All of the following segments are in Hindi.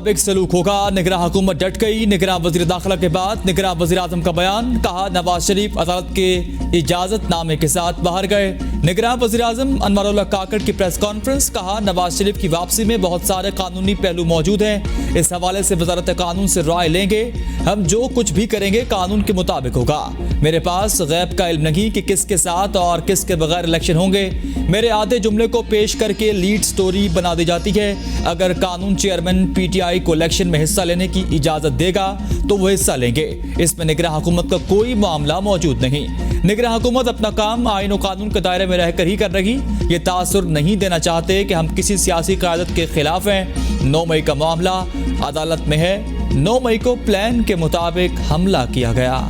मुताबिक सलूक होगा। निगरां हुकूमत डट गई। निगरां वजीर दाखिला के बाद निगरां वजीर आजम का बयान। कहा नवाज शरीफ अदालत के इजाजतनामे के साथ बाहर गए। निगरां वजीर आजम अनवरुल्लाह काकड़ की प्रेस कॉन्फ्रेंस। कहा नवाज शरीफ की वापसी में बहुत सारे कानूनी पहलू मौजूद हैं। इस हवाले से वजारत कानून से राय लेंगे। हम जो कुछ भी करेंगे कानून के मुताबिक होगा। मेरे पास गैब का इल्म नहीं कि किसके साथ और किसके बगैर इलेक्शन होंगे। मेरे आधे जुमले को पेश करके लीड स्टोरी बना दी जाती है। अगर कानून चेयरमैन पीटीआई को इलेक्शन में हिस्सा लेने की इजाजत देगा तो वो हिस्सा लेंगे। इसमें निगरां हुकूमत का कोई मामला मौजूद नहीं। निगरां हुकूमत अपना काम आईन और कानून के दायरे में रहकर ही कर रही। ये तासुर नहीं देना चाहते कि हम किसी सियासी क़यादत के खिलाफ हैं। 9 मई का मामला अदालत में है। 9 मई को प्लान के मुताबिक हमला किया गया।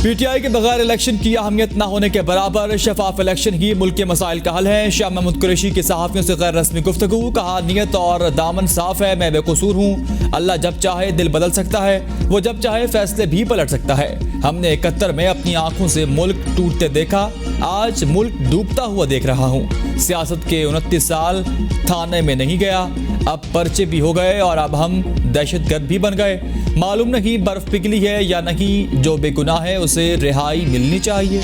पीटीआई के बगैर इलेक्शन की अहमियत न होने के बराबर। शफाफ इलेक्शन ही मुल्क के मसाइल का हल है। शाह महमूद कुरैशी की सहाफ़ियों से गैर रस्मी गुफ्तगू। कहा नीयत और दामन साफ है। मैं बेकसूर हूँ। अल्लाह जब चाहे दिल बदल सकता है। वो जब चाहे फैसले भी पलट सकता है। हमने 71 में अपनी आंखों से मुल्क टूटते देखा। आज मुल्क डूबता हुआ देख रहा हूँ। सियासत के 29 साल थाने में नहीं गया। अब पर्चे भी हो गए और अब हम दहशतगर्द भी बन गए। मालूम नहीं बर्फ पिघली है या नहीं। जो बेगुनाह है उसे रिहाई मिलनी चाहिए।